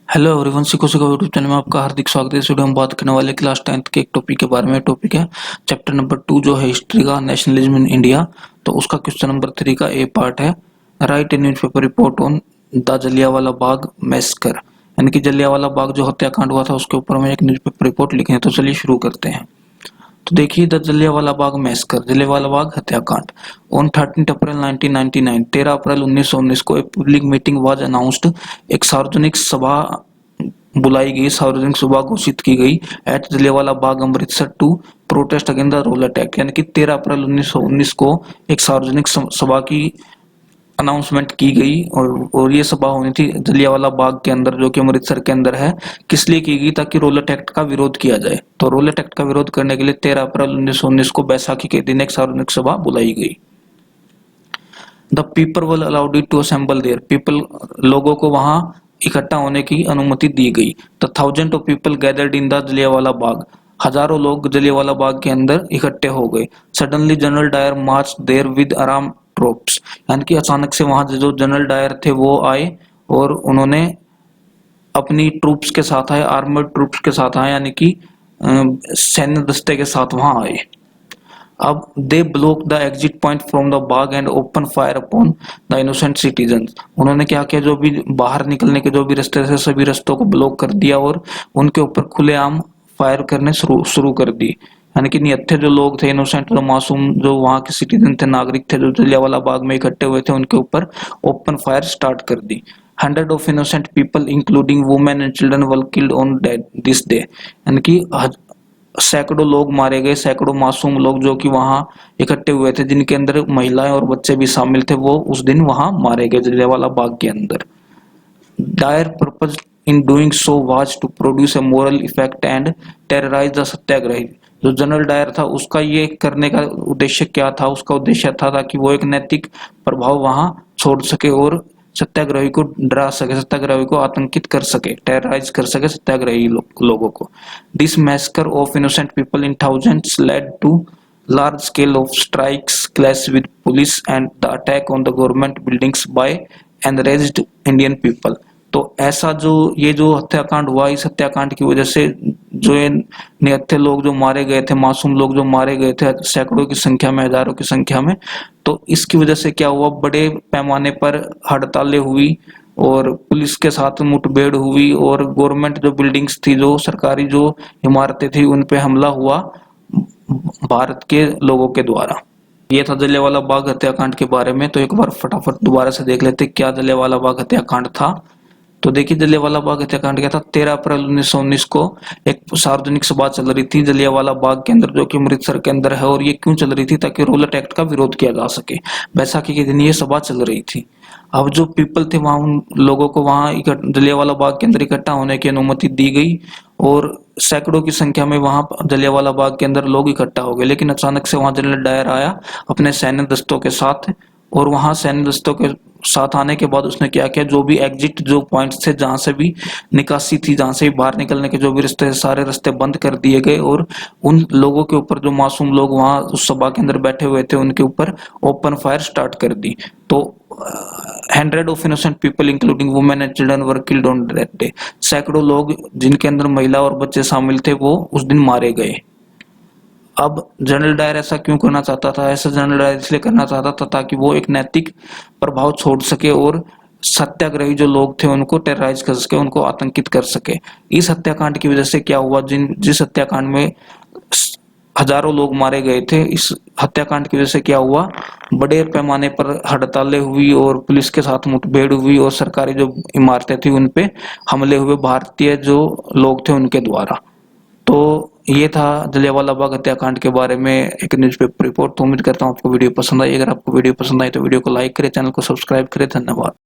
Hello everyone, सिको सिको YouTube channel में आपका हार्दिक स्वागत है। इस वीडियो में बात करने वाले क्लास 10th के एक टॉपिक के बारे में। टॉपिक है चैप्टर नंबर 2 जो है हिस्ट्री का, नेशनलिज्म इन इंडिया। तो उसका क्वेश्चन नंबर 3 का ए पार्ट है, write a newspaper report on the Jallianwala Bagh massacre. यानी कि जलियांवाला बाग जो हत्याकांड हुआ था उसके ऊपर हमें एक न्यूज़पेपर रिपोर्ट लिखनी है। तो चलिए शुरू करते हैं। तो देखिए, द जलियांवाला बाग मैसकर, जलियांवाला बाग हत्याकांड। ऑन 13 अप्रैल 1999, 13 अप्रैल 1919 को एक पब्लिक मीटिंग वाज अनाउंस्ड, एक सार्वजनिक सभा बुलाई गई, सार्वजनिक सभा घोषित की गई at Jallianwala Bagh Amritsar to protest against the Rowlatt अटैक। यानी कि 13 अप्रैल 1919 को एक सार्वजनिक सभा की अनाउंसमेंट की गई और ये सभा होनी थी जलियांवाला बाग के अंदर, जो कि अमृतसर के अंदर है। किस लिए की गई? ताकि रोलेट एक्ट का विरोध किया जाए। तो रोलेट एक्ट का विरोध करने के लिए 13 अप्रैल 1919 को बैसाखी के दिन एक सार्वजनिक सभा बुलाई गई। The people were allowed to assemble there, people लोगों को वहां इकट्ठा होने की अनुमति दी गई। The thousand of people gathered in the Jallianwala Bagh, हजारों लोग जलियांवाला बाग के अंदर इकट्ठे हो गए। Suddenly General Dyer march there with armed troops, यानी कि अचानक से वहां जो जनरल डायर थे वो आए और उन्होंने अपनी ट्रूप्स के साथ आए, आर्मर्ड ट्रूप्स के साथ आए, यानी कि सैन्य दस्ते के साथ वहां आए। अब they block the exit point from the Bagh and open fire upon the innocent citizens. उन्होंने क्या किया, जो भी बाहर निकलने के जो भी रास्ते थे सभी रास्तों को ब्लॉक कर दिया और उनके ऊपर खुलेआम फायर करने शुरू कर दी। यानी कि निहत्थे जो लोग थे, इनोसेंट जो मासूम जो वहां के सिटीजन थे, नागरिक थे, जो जलियांवाला बाग में इकट्ठे हुए थे, उनके ऊपर ओपन फायर स्टार्ट कर दी। 100 of innocent people including women and children were killed on this day। यानी कि सैकड़ों लोग मारे गए, सैकड़ों मासूम लोग जो कि वहां इकट्ठे हुए थे, जिनके अंदर महिलाएं और बच्चे भी शामिल थे, वो उस दिन वहां मारे गए जलियांवाला बाग के अंदर। Dyer purpose in doing so was to produce a moral effect and terrorize the satyagrahi. जो जनरल डायर था उसका ये करने का उद्देश्य क्या था? उसका उद्देश्य था ताकि वो एक नैतिक प्रभाव वहां छोड़ सके और सत्याग्रही को डरा सके, सत्याग्रही को आतंकित कर सके, टेरराइज कर सके सत्याग्रही लोगों को। This massacre of innocent people in thousands led to large scale of strikes, clash with police and the attack on the government buildings by enraged Indian people। तो ऐसा ये जो हत्याकांड हुआ, इस हत्याकांड की वजह से जो ये निहत्थे लोग जो मारे गए थे, मासूम लोग जो मारे गए थे सैकड़ों की संख्या में, हजारों की संख्या में, तो इसकी वजह से क्या हुआ, बड़े पैमाने पर हड़तालें हुई और पुलिस के साथ मुठभेड़ हुई और गवर्नमेंट जो बिल्डिंग्स थी, जो सरकारी जो इमारतें थी, उन पे हमला हुआ भारत के लोगों के द्वारा। ये था जलियांवाला बाग हत्याकांड के बारे में। तो एक बार फटाफट दोबारा से देख लेते क्या जलियांवाला बाग हत्याकांड था। तो देखिए, जलियांवाला बाग हत्याकांड क्या था। 13 अप्रैल 1919 को एक सार्वजनिक सभा चल रही थी जलियांवाला बाग के अंदर, जो कि अमृतसर के अंदर है। और ये क्यों चल रही थी? ताकि रोलेट एक्ट का विरोध किया जा सके। बैसाखी के दिन ये सभा चल रही थी। अब जो पीपल थे वहां, उन लोगों को वहां जलियांवाला बाग के अंदर इकट्ठा होने की अनुमति दी गई और सैकड़ों की संख्या में वहां जलियांवाला बाग के अंदर लोग इकट्ठा हो गए। लेकिन अचानक से वहां जनरल डायर आया अपने सैन्य दस्तों के साथ, और वहां सैन्य दस्तों के साथ आने के बाद उसने क्या किया, जो भी एग्जिट जो पॉइंट्स थे, जहां से भी निकासी थी, जहां से भी बाहर निकलने के जो भी रास्ते, सारे रास्ते बंद कर दिए गए और उन लोगों के ऊपर, जो मासूम लोग वहां उस सभा के अंदर बैठे हुए थे, उनके ऊपर ओपन फायर स्टार्ट कर दी। तो 100 of innocent people including women and children were killed on that day। सैकड़ों लोग जिनके अंदर महिला और बच्चे शामिल थे वो उस दिन मारे गए। अब जनरल डायर ऐसा क्यों करना चाहता था? ऐसा जनरल डायर इसलिए करना चाहता था ताकि वो एक नैतिक प्रभाव छोड़ सके और सत्याग्रही जो लोग थे उनको टेरराइज कर सके, उनको आतंकित कर सके। इस हत्याकांड की वजह से क्या हुआ, जिस हत्याकांड में हजारों लोग मारे गए थे, इस हत्याकांड की वजह से क्या हुआ, बड़े पैमाने पर हड़तालें हुई और पुलिस के साथ मुठभेड़ हुई और सरकारी जो इमारतें थी उन पे हमले हुए भारतीय जो लोग थे उनके द्वारा। तो ये था जलियांवाला बाग हत्याकांड के बारे में एक न्यूज़पेपर रिपोर्ट। तो उम्मीद करता हूँ आपको वीडियो पसंद आई। अगर आपको वीडियो पसंद आई तो वीडियो को लाइक करें, चैनल को सब्सक्राइब करें। धन्यवाद।